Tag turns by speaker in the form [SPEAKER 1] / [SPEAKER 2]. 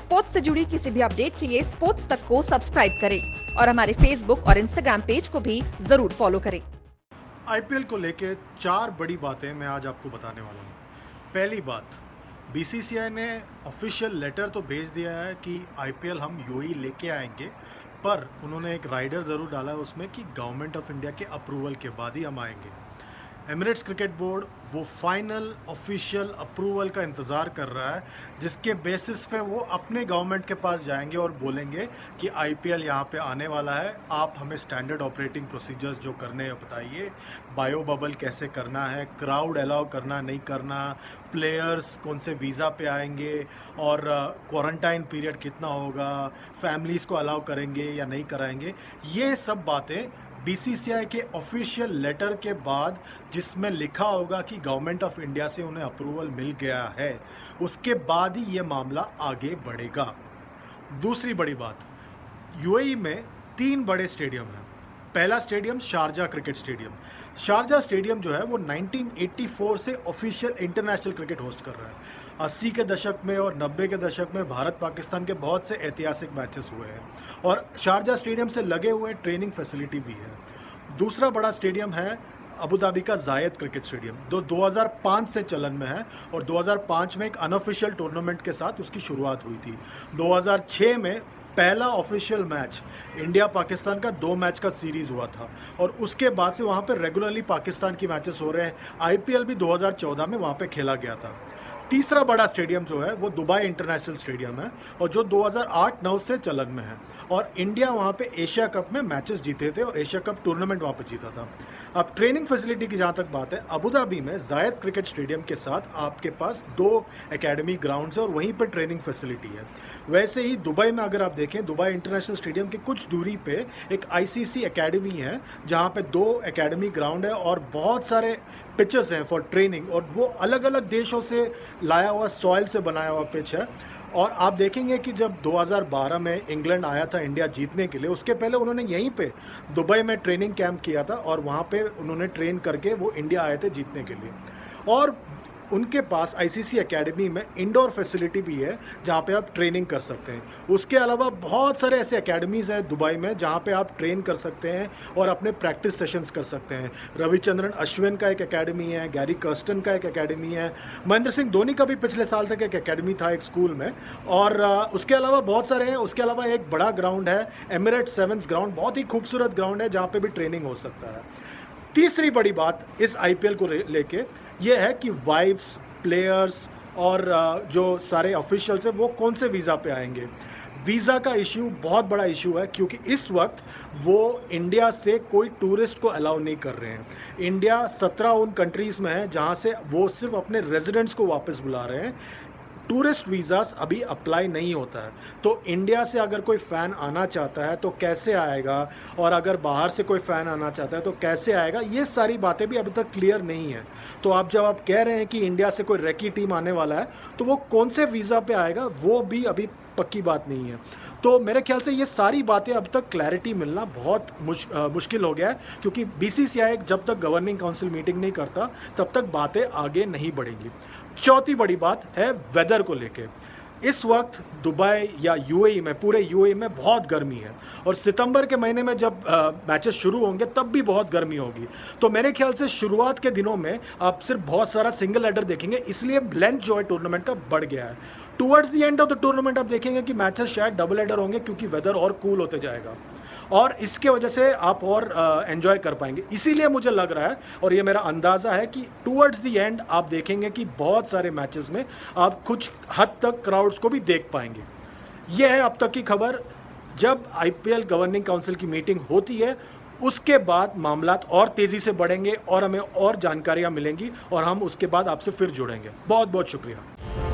[SPEAKER 1] Sports से जुड़ी किसी भी अपडेट के लिए स्पोर्ट्स तक को सब्सक्राइब करें और हमारे फेसबुक और इंस्टाग्राम पेज को भी जरूर फॉलो करें।
[SPEAKER 2] आईपीएल को लेके 4 बड़ी बातें मैं आज आपको बताने वाला हूँ। पहली बात, बीसीसीआई ने ऑफिशियल लेटर तो भेज दिया है कि आईपीएल हम यूएई लेके आएंगे, पर उन्होंने एक राइडर ज़रूर डाला है उसमें कि गवर्नमेंट ऑफ इंडिया के अप्रूवल के बाद ही हम आएंगे। एमिरेट्स क्रिकेट बोर्ड वो फाइनल ऑफिशियल अप्रूवल का इंतज़ार कर रहा है, जिसके बेसिस पे वो अपने गवर्नमेंट के पास जाएंगे और बोलेंगे कि आईपीएल यहाँ पे आने वाला है, आप हमें स्टैंडर्ड ऑपरेटिंग प्रोसीजर्स जो करने हैं बताइए, बायो बबल कैसे करना है, क्राउड अलाउ करना नहीं करना, प्लेयर्स कौन से वीज़ा पे आएंगे और क्वारंटाइन पीरियड कितना होगा, फैमिलीज़ को अलाउ करेंगे या नहीं कराएंगे। ये सब बातें बीसीसीआई के ऑफिशियल लेटर के बाद, जिसमें लिखा होगा कि गवर्नमेंट ऑफ इंडिया से उन्हें अप्रूवल मिल गया है, उसके बाद ही ये मामला आगे बढ़ेगा। दूसरी बड़ी बात, यूएई में 3 बड़े स्टेडियम हैं। पहला stadium Sharjah cricket stadium. Sharjah stadium जो है वो 1984 से ऑफिशियल इंटरनेशनल क्रिकेट होस्ट कर रहा है। 80 के दशक में और 90 के दशक में भारत पाकिस्तान के बहुत से ऐतिहासिक मैचेस हुए हैं और शारजा स्टेडियम से लगे हुए ट्रेनिंग फैसिलिटी भी है। दूसरा बड़ा स्टेडियम है अबू धाबी का जायद क्रिकेट स्टेडियम, जो 2005 से चलन में है और 2005 में एक अनऑफिशियल टूर्नामेंट के साथ उसकी शुरुआत हुई थी। 2006 में पहला ऑफिशियल मैच इंडिया पाकिस्तान का 2 मैच का सीरीज़ हुआ था और उसके बाद से वहाँ पर रेगुलरली पाकिस्तान की मैचेस हो रहे हैं। आईपीएल भी 2014 में वहाँ पे खेला गया था। तीसरा बड़ा स्टेडियम जो है वो दुबई इंटरनेशनल स्टेडियम है और जो 2008-9 से चलन में है और इंडिया वहाँ पे एशिया कप में मैचेस जीते थे और एशिया कप टूर्नामेंट वहाँ पे जीता था। अब ट्रेनिंग फैसिलिटी की जहाँ तक बात है, अबू धाबी में जायद क्रिकेट स्टेडियम के साथ आपके पास 2 एकेडमी ग्राउंड्स है और वहीं पर ट्रेनिंग फैसिलिटी है। वैसे ही दुबई में अगर आप देखें, दुबई इंटरनेशनल स्टेडियम के कुछ दूरी पे एक आईसीसी एकेडमी है, जहाँ पे 2 एकेडमी ग्राउंड है और बहुत सारे पिचेस हैं फॉर ट्रेनिंग और वो अलग अलग देशों से लाया हुआ सॉइल से बनाया हुआ पिच है। और आप देखेंगे कि जब 2012 में इंग्लैंड आया था इंडिया जीतने के लिए, उसके पहले उन्होंने यहीं पे दुबई में ट्रेनिंग कैंप किया था और वहाँ पे उन्होंने ट्रेन करके वो इंडिया आए थे जीतने के लिए। और उनके पास आईसीसी एकेडमी में इंडोर फैसिलिटी भी है जहाँ पे आप ट्रेनिंग कर सकते हैं। उसके अलावा बहुत सारे ऐसे एकेडमीज़ हैं दुबई में जहाँ पे आप ट्रेन कर सकते हैं और अपने प्रैक्टिस सेशंस कर सकते हैं। रविचंद्रन अश्विन का एक एकेडमी है, गैरी कर्स्टन का एक एकेडमी है, महेंद्र सिंह धोनी का भी पिछले साल तक एक एकेडमी था एक स्कूल में, और उसके अलावा बहुत सारे हैं। उसके अलावा एक बड़ा ग्राउंड है एमिरेट्स सेवंस ग्राउंड, बहुत ही खूबसूरत ग्राउंड है जहाँ पर भी ट्रेनिंग हो सकता है। तीसरी बड़ी बात इस आईपीएल को लेके ये है कि वाइव्स, प्लेयर्स और जो सारे ऑफिशियल्स हैं वो कौन से वीज़ा पे आएंगे। वीज़ा का इशू बहुत बड़ा इशू है क्योंकि इस वक्त वो इंडिया से कोई टूरिस्ट को अलाउ नहीं कर रहे हैं। इंडिया 17 उन कंट्रीज़ में है जहाँ से वो सिर्फ अपने रेजिडेंट्स को वापस बुला रहे हैं। टूरिस्ट वीज़ास अभी अप्लाई नहीं होता है। तो इंडिया से अगर कोई फ़ैन आना चाहता है तो कैसे आएगा, और अगर बाहर से कोई फ़ैन आना चाहता है तो कैसे आएगा, ये सारी बातें भी अभी तक क्लियर नहीं है। तो आप जब आप कह रहे हैं कि इंडिया से कोई रेकी टीम आने वाला है तो वो कौन से वीज़ा पे आएगा, वो भी अभी पक्की बात नहीं है। तो मेरे ख्याल से ये सारी बातें अब तक क्लैरिटी मिलना बहुत मुश्किल हो गया है, क्योंकि बीसीसीआई जब तक गवर्निंग काउंसिल मीटिंग नहीं करता तब तक बातें आगे नहीं बढ़ेंगी। चौथी बड़ी बात है वेदर को लेके। इस वक्त दुबई या यूएई में, पूरे यूएई में बहुत गर्मी है और सितंबर के महीने में जब मैचेस शुरू होंगे तब भी बहुत गर्मी होगी। तो मेरे ख्याल से शुरुआत के दिनों में आप सिर्फ बहुत सारा सिंगल हेडर देखेंगे, इसलिए लेंथ जो है टूर्नामेंट का बढ़ गया है। Towards the end of the tournament आप देखेंगे कि मैचेस शायद डबल हेडर होंगे क्योंकि वेदर और कूल होते जाएगा और इसके वजह से आप और एंजॉय कर पाएंगे। इसीलिए मुझे लग रहा है और ये मेरा अंदाज़ा है कि टुवर्ड्स द एंड आप देखेंगे कि बहुत सारे मैचेस में आप कुछ हद तक क्राउड्स को भी देख पाएंगे। ये है अब तक की खबर। जब आईपीएल गवर्निंग काउंसिल की मीटिंग होती है उसके बाद मामलात और तेज़ी से बढ़ेंगे और हमें और जानकारियाँ मिलेंगी और हम उसके बाद आपसे फिर जुड़ेंगे। बहुत बहुत शुक्रिया।